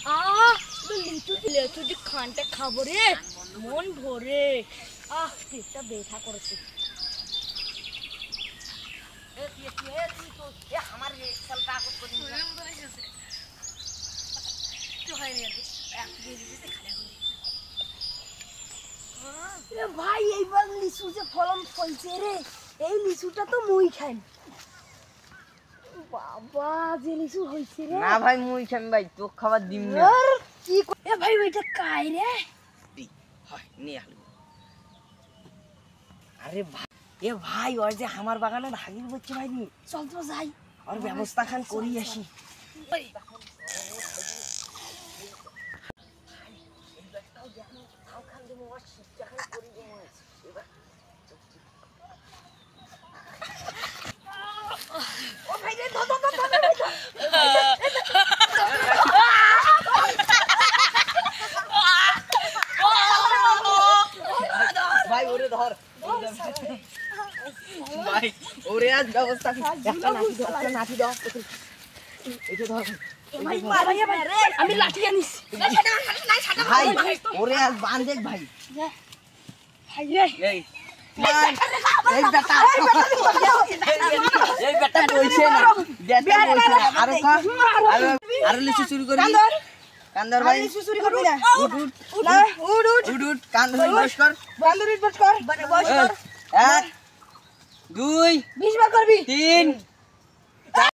লিচু দিলে তুই খানটা খাবো রে মন ভরে পেটটা ব্যথা করেছে ভাই এইবার লিচু যে ফলন ফলছে রে এই লিচুটা তো মুই খাই বাবা যে লিচু হইছে রে না ভাই মুই খাম ভাই তো খাবার দিম না কি এ ভাই ওইটা কাই রে দি হয় নে আলু আরে ভাই এ ভাই ওই যে আমার বাগানে হাগির বচ্ছে ভাই নি চল তো যাই আর ব্যবস্থা খান করি আসি ভাই ওরে ধর ভাই ওরে আজ ব্যবস্থা একটা নাঠি দাও এটা ধর ভাই মারিয়া ভাই রে আমি লাঠি আনিস ভাই ওরে আজ বাঁধে ভাই ভাই রে এই এই বেটা কইছে না বেটা কইছে আরো কা আরো লিচু চুরি করবি কান্দর ভাই লিচু চুরি করবি না উঠ না উঠ কান্দর বস কর বস কর 1 2 20 বার করবি 3